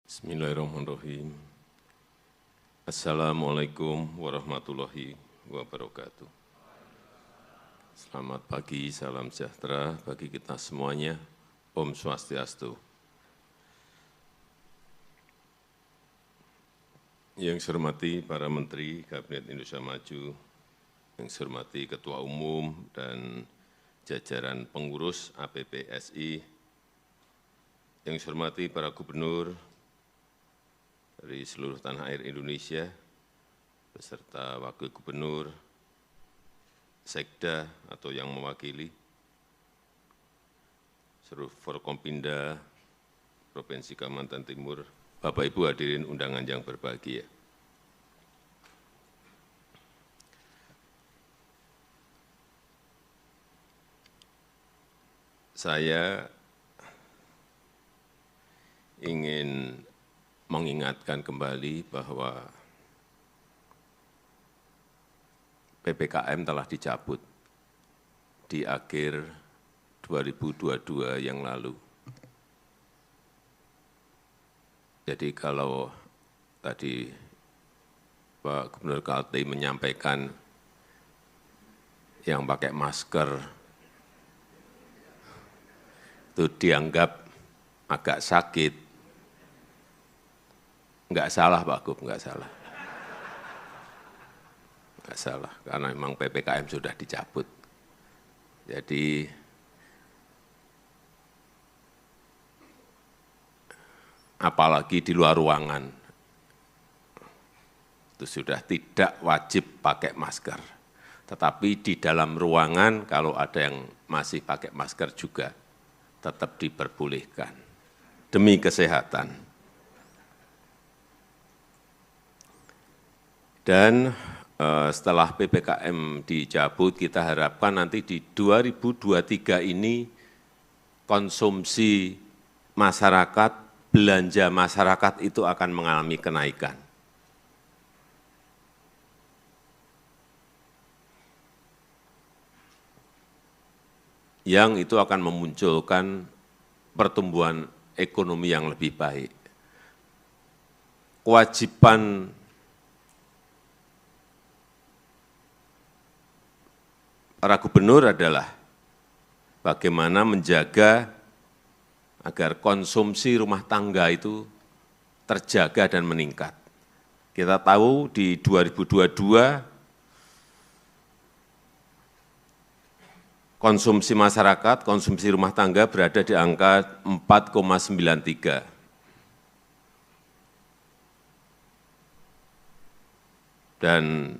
Bismillahirrahmanirrahim. Assalamualaikum warahmatullahi wabarakatuh. Selamat pagi, salam sejahtera bagi kita semuanya. Om Swastiastu. Yang saya hormati para Menteri Kabinet Indonesia Maju, yang saya hormati Ketua Umum dan jajaran pengurus APPSI, yang saya hormati para gubernur dari seluruh tanah air Indonesia, beserta wakil gubernur, sekda atau yang mewakili, seluruh Forkompinda, Provinsi Kalimantan Timur, Bapak Ibu hadirin undangan yang berbahagia. Saya ingin mengingatkan kembali bahwa PPKM telah dicabut di akhir 2022 yang lalu. Jadi kalau tadi Pak Gubernur Kaltim menyampaikan yang pakai masker itu dianggap agak sakit, enggak salah Pak Gub, enggak salah. Enggak salah, karena memang PPKM sudah dicabut. Jadi, apalagi di luar ruangan, itu sudah tidak wajib pakai masker. Tetapi di dalam ruangan, kalau ada yang masih pakai masker juga, tetap diperbolehkan. Demi kesehatan. Dan setelah PPKM dicabut, kita harapkan nanti di 2023 ini konsumsi masyarakat, belanja masyarakat itu akan mengalami kenaikan. Yang itu akan memunculkan pertumbuhan ekonomi yang lebih baik. Kewajiban para gubernur adalah bagaimana menjaga agar konsumsi rumah tangga itu terjaga dan meningkat. Kita tahu di 2022 konsumsi masyarakat, konsumsi rumah tangga berada di angka 4,93. Dan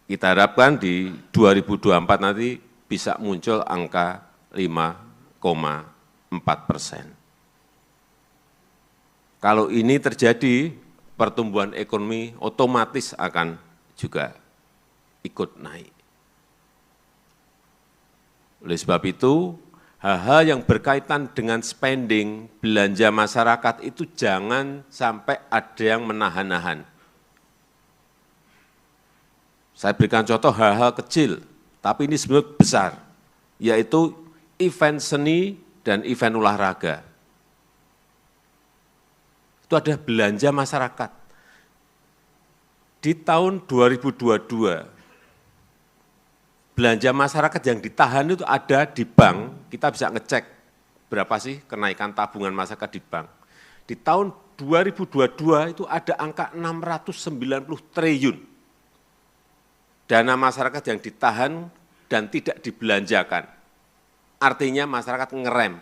kita harapkan di 2024 nanti bisa muncul angka 5,4%. Kalau ini terjadi, pertumbuhan ekonomi otomatis akan juga ikut naik. Oleh sebab itu, hal-hal yang berkaitan dengan spending, belanja masyarakat itu jangan sampai ada yang menahan-nahan. Saya berikan contoh hal-hal kecil, tapi ini sebenarnya besar, yaitu event seni dan event olahraga. Itu adalah belanja masyarakat. Di tahun 2022, belanja masyarakat yang ditahan itu ada di bank, kita bisa ngecek berapa sih kenaikan tabungan masyarakat di bank. Di tahun 2022 itu ada angka 690 triliun. Dana masyarakat yang ditahan dan tidak dibelanjakan. Artinya masyarakat ngerem,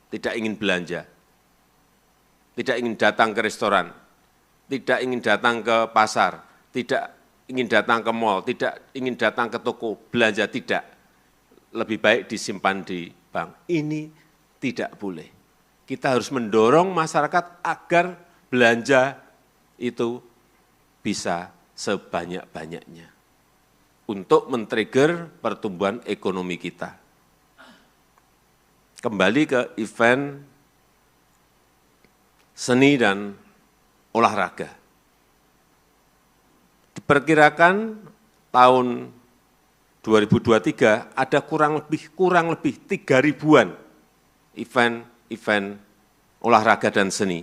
tidak ingin belanja, tidak ingin datang ke restoran, tidak ingin datang ke pasar, tidak ingin datang ke mal, tidak ingin datang ke toko, belanja tidak. Lebih baik disimpan di bank. Ini tidak boleh. Kita harus mendorong masyarakat agar belanja itu bisa sebanyak-banyaknya untuk men-trigger pertumbuhan ekonomi kita. Kembali ke event seni dan olahraga. Diperkirakan tahun 2023 ada kurang lebih 3 ribuan event olahraga dan seni.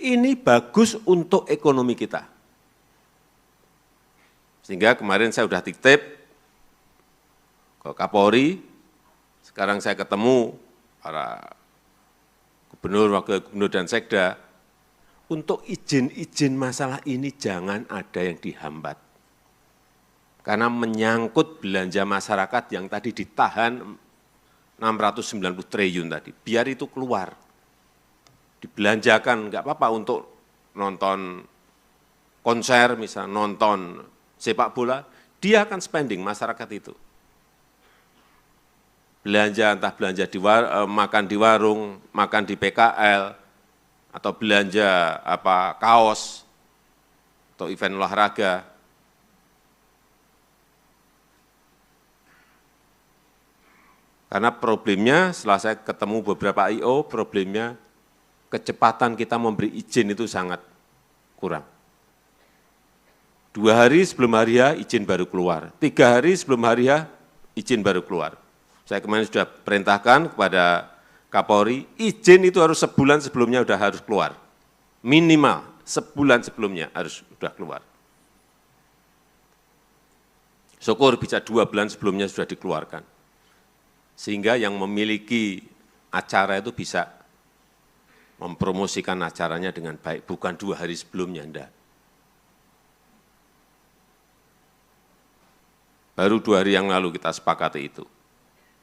Ini bagus untuk ekonomi kita. Sehingga kemarin saya sudah titip ke Kapolri, sekarang saya ketemu para gubernur, wakil gubernur, dan sekda, untuk izin-izin masalah ini jangan ada yang dihambat. Karena menyangkut belanja masyarakat yang tadi ditahan 690 triliun tadi, biar itu keluar. Dibelanjakan, enggak apa-apa untuk nonton konser, misalnya nonton sepak bola, dia akan spending masyarakat itu. Belanja, entah belanja makan di warung, makan di PKL, atau belanja kaos, atau event olahraga. Karena problemnya, setelah saya ketemu beberapa I.O., problemnya kecepatan kita memberi izin itu sangat kurang. 2 hari sebelum hari H, izin baru keluar. 3 hari sebelum hari H, izin baru keluar. Saya kemarin sudah perintahkan kepada Kapolri, izin itu harus sebulan sebelumnya sudah harus keluar. Minimal sebulan sebelumnya harus sudah keluar. Syukur bisa 2 bulan sebelumnya sudah dikeluarkan. Sehingga yang memiliki acara itu bisa mempromosikan acaranya dengan baik, bukan 2 hari sebelumnya, enggak. Baru 2 hari yang lalu kita sepakati itu.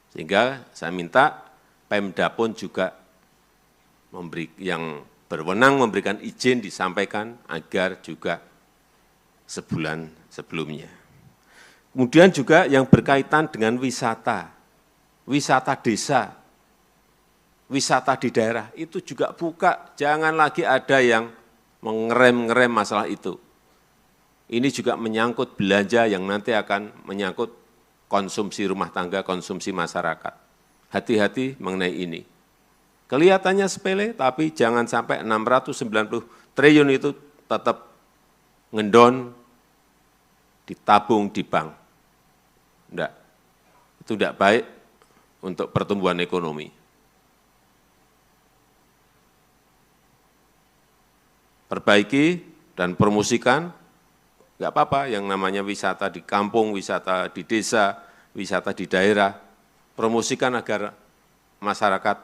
Sehingga saya minta Pemda pun juga yang berwenang memberikan izin disampaikan agar juga sebulan sebelumnya. Kemudian juga yang berkaitan dengan wisata desa, wisata di daerah, itu juga buka, jangan lagi ada yang mengerem-ngerem masalah itu. Ini juga menyangkut belanja yang nanti akan menyangkut konsumsi rumah tangga, konsumsi masyarakat. Hati-hati mengenai ini. Kelihatannya sepele, tapi jangan sampai 690 triliun itu tetap ngendon, ditabung di bank. Enggak, itu tidak baik untuk pertumbuhan ekonomi. Perbaiki dan promosikan, enggak apa-apa yang namanya wisata di kampung, wisata di desa, wisata di daerah, promosikan agar masyarakat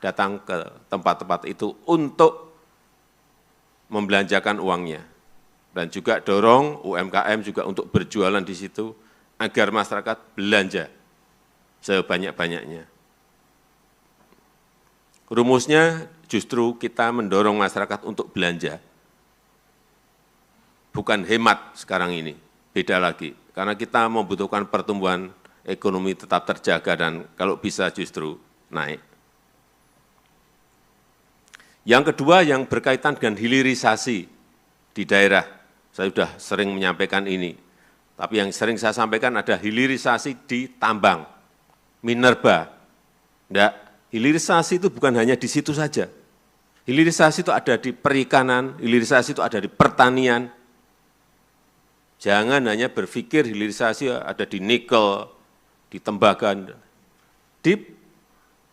datang ke tempat-tempat itu untuk membelanjakan uangnya. Dan juga dorong UMKM juga untuk berjualan di situ, agar masyarakat belanja sebanyak-banyaknya. Rumusnya justru kita mendorong masyarakat untuk belanja. Bukan hemat sekarang ini, beda lagi. Karena kita membutuhkan pertumbuhan ekonomi tetap terjaga dan kalau bisa justru naik. Yang kedua yang berkaitan dengan hilirisasi di daerah. Saya sudah sering menyampaikan ini. Tapi yang sering saya sampaikan ada hilirisasi di tambang, minerba. Enggak, hilirisasi itu bukan hanya di situ saja. Hilirisasi itu ada di perikanan, hilirisasi itu ada di pertanian. Jangan hanya berpikir hilirisasi ada di nikel, di tembaga. Di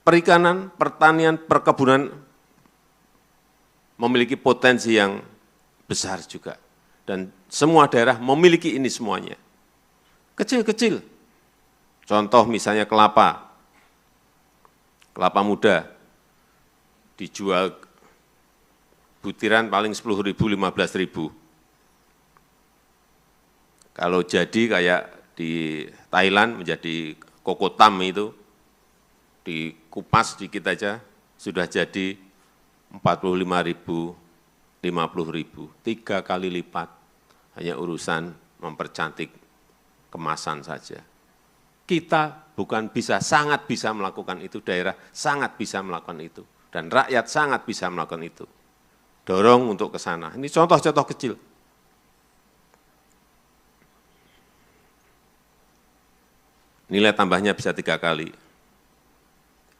perikanan, pertanian, perkebunan memiliki potensi yang besar juga. Dan semua daerah memiliki ini semuanya. Kecil-kecil. Contoh misalnya kelapa. Kelapa muda dijual butiran paling 10.000, 15.000. Kalau jadi kayak di Thailand menjadi kokotam itu, dikupas sedikit aja, sudah jadi 45.000, 50.000, 3 kali lipat. Hanya urusan mempercantik kemasan saja. Kita bukan bisa, sangat bisa melakukan itu, daerah sangat bisa melakukan itu, dan rakyat sangat bisa melakukan itu. Dorong untuk ke sana. Ini contoh-contoh kecil. Nilai tambahnya bisa 3 kali.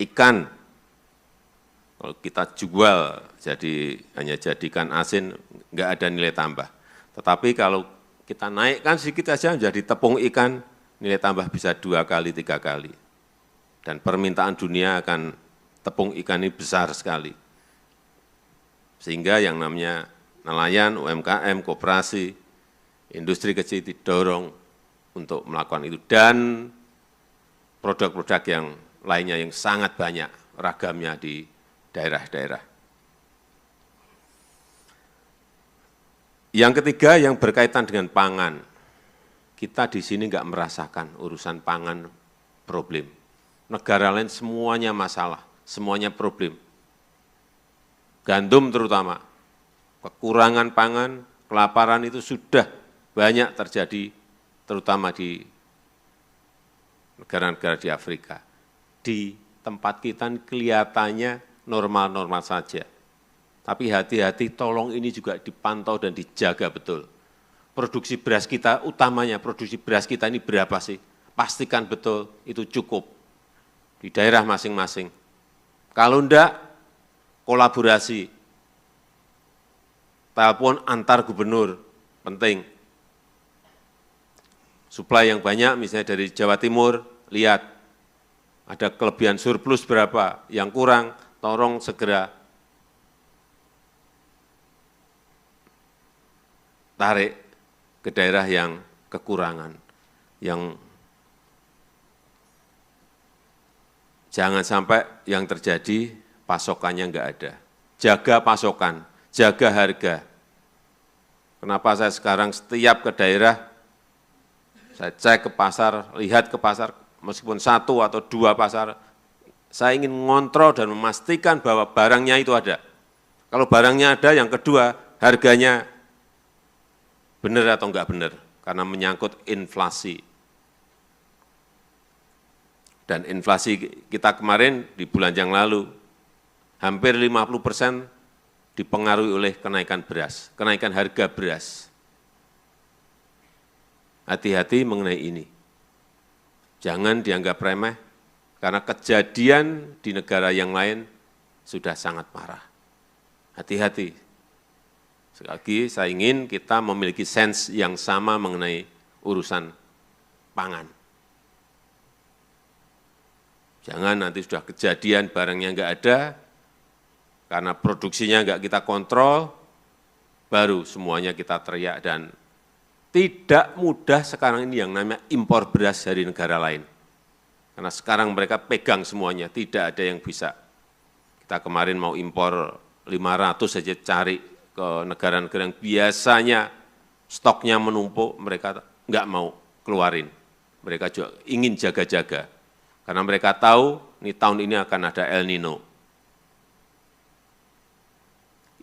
Ikan, kalau kita jual jadi hanya jadikan asin, enggak ada nilai tambah. Tetapi kalau kita naikkan sedikit saja menjadi tepung ikan, nilai tambah bisa 2 kali, 3 kali. Dan permintaan dunia akan tepung ikan ini besar sekali. Sehingga yang namanya nelayan, UMKM, koperasi, industri kecil didorong untuk melakukan itu. Dan produk-produk yang lainnya yang sangat banyak ragamnya di daerah-daerah. Yang ketiga yang berkaitan dengan pangan. Kita di sini nggak merasakan urusan pangan problem. Negara lain semuanya masalah, semuanya problem. Gandum terutama, kekurangan pangan, kelaparan itu sudah banyak terjadi, terutama di negara-negara di Afrika. Di tempat kita kelihatannya normal-normal saja. Tapi hati-hati, tolong ini juga dipantau dan dijaga betul. Produksi beras kita, utamanya produksi beras kita ini berapa sih? Pastikan betul itu cukup di daerah masing-masing. Kalau enggak, kolaborasi, telepon antar gubernur, penting. Suplai yang banyak, misalnya dari Jawa Timur, lihat, ada kelebihan surplus berapa, yang kurang, tolong segera tarik ke daerah yang kekurangan, yang jangan sampai yang terjadi pasokannya enggak ada. Jaga pasokan, jaga harga. Kenapa saya sekarang setiap ke daerah, saya cek ke pasar, lihat ke pasar, meskipun satu atau dua pasar, saya ingin mengontrol dan memastikan bahwa barangnya itu ada. Kalau barangnya ada, yang kedua, harganya benar atau enggak benar, karena menyangkut inflasi. Dan inflasi kita kemarin di bulan yang lalu, hampir 50% dipengaruhi oleh kenaikan beras, kenaikan harga beras. Hati-hati mengenai ini. Jangan dianggap remeh, karena kejadian di negara yang lain sudah sangat parah. Hati-hati. Sekali lagi, saya ingin kita memiliki sense yang sama mengenai urusan pangan. Jangan nanti sudah kejadian barangnya enggak ada, karena produksinya enggak kita kontrol, baru semuanya kita teriak. Dan tidak mudah sekarang ini yang namanya impor beras dari negara lain. Karena sekarang mereka pegang semuanya, tidak ada yang bisa. Kita kemarin mau impor 500 saja cari ke negara-negara yang biasanya stoknya menumpuk, mereka enggak mau keluarin. Mereka juga ingin jaga-jaga. Karena mereka tahu ini tahun ini akan ada El Nino.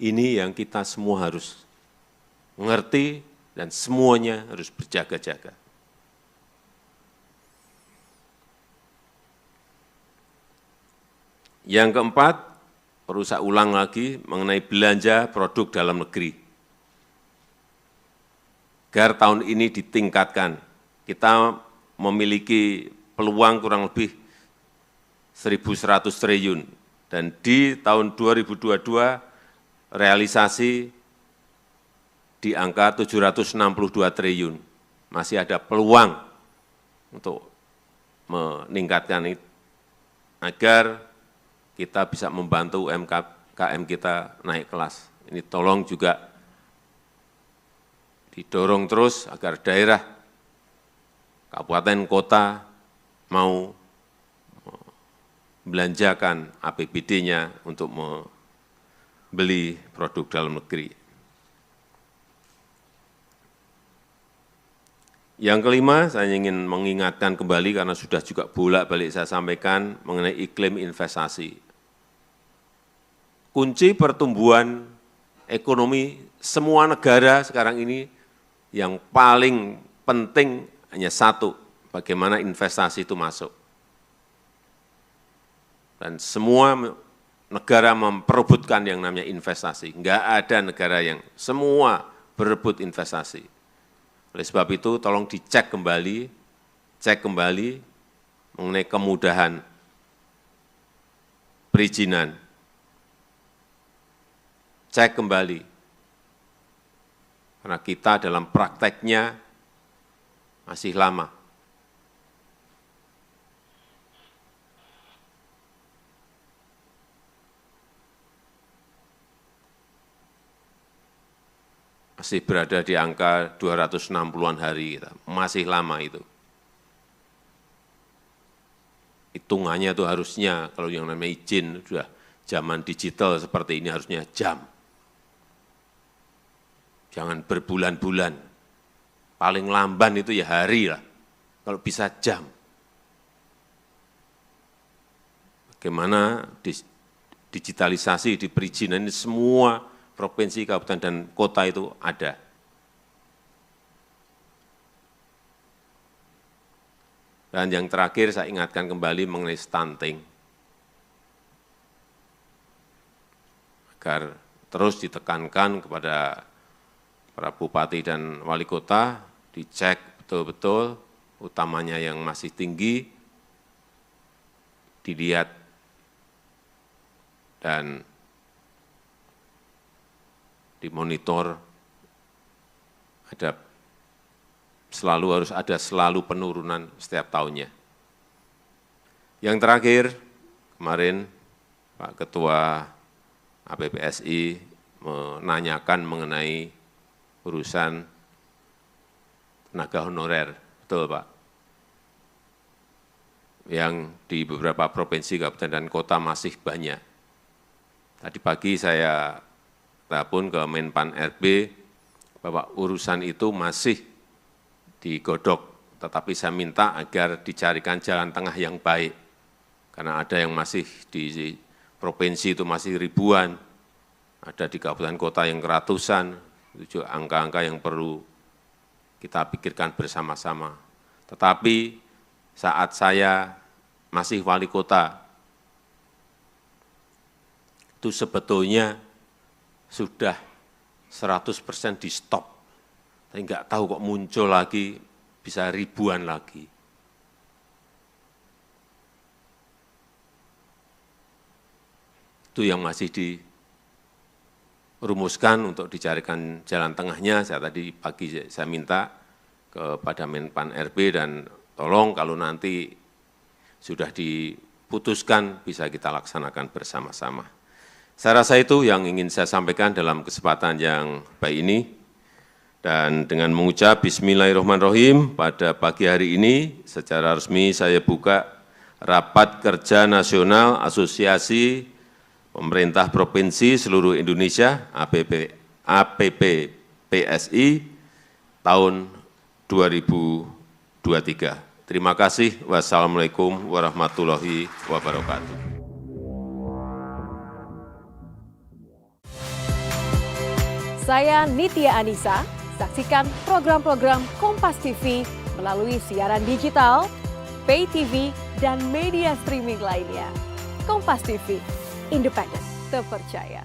Ini yang kita semua harus mengerti dan semuanya harus berjaga-jaga. Yang keempat, perlu saya ulang lagi mengenai belanja produk dalam negeri. Agar tahun ini ditingkatkan, kita memiliki peluang kurang lebih 1.100 triliun. Dan di tahun 2022 realisasi di angka 762 triliun. Masih ada peluang untuk meningkatkan itu, agar kita bisa membantu UMKM kita naik kelas. Ini tolong juga didorong terus agar daerah, kabupaten, kota mau belanjakan APBD-nya untuk membeli produk dalam negeri. Yang kelima, saya ingin mengingatkan kembali karena sudah juga bolak-balik saya sampaikan mengenai iklim investasi. Kunci pertumbuhan ekonomi semua negara sekarang ini yang paling penting hanya satu, bagaimana investasi itu masuk. Dan semua negara memperebutkan yang namanya investasi. Enggak ada negara yang semua berebut investasi. Oleh sebab itu, tolong dicek kembali, cek kembali mengenai kemudahan perizinan. Cek kembali, karena kita dalam prakteknya masih lama. masih berada di angka 260-an hari, masih lama itu. Hitungannya itu harusnya, kalau yang namanya izin, sudah zaman digital seperti ini harusnya jam. Jangan berbulan-bulan, paling lamban itu ya hari lah, kalau bisa jam. Bagaimana digitalisasi di perizinan ini semua provinsi, kabupaten, dan kota itu ada. Dan yang terakhir saya ingatkan kembali mengenai stunting. Agar terus ditekankan kepada para bupati dan wali kota, dicek betul-betul, utamanya yang masih tinggi, dilihat dan dimonitor, harus ada selalu penurunan setiap tahunnya. Yang terakhir, kemarin Pak Ketua APPSI menanyakan mengenai urusan tenaga honorer, betul Pak? Yang di beberapa provinsi, kabupaten, dan kota masih banyak. Tadi pagi saya telepon ke Menpan RB bahwa urusan itu masih digodok, tetapi saya minta agar dicarikan jalan tengah yang baik, karena ada yang masih di provinsi itu masih ribuan, ada di kabupaten kota yang ratusan, itu juga angka-angka yang perlu kita pikirkan bersama-sama. Tetapi saat saya masih wali kota, itu sebetulnya sudah 100% di stop. Saya nggak tahu kok muncul lagi, bisa ribuan lagi. Itu yang masih dirumuskan untuk dicarikan jalan tengahnya. Tadi pagi saya minta kepada Menpan RB dan tolong kalau nanti sudah diputuskan bisa kita laksanakan bersama-sama. Saya rasa itu yang ingin saya sampaikan dalam kesempatan yang baik ini. Dan dengan mengucap Bismillahirrahmanirrahim, pada pagi hari ini secara resmi saya buka Rapat Kerja Nasional Asosiasi Pemerintah Provinsi Seluruh Indonesia APPPSI tahun 2023. Terima kasih. Wassalamualaikum warahmatullahi wabarakatuh. Saya Nitya Anissa. Saksikan program-program Kompas TV melalui siaran digital, pay TV, dan media streaming lainnya. Kompas TV, independen, terpercaya.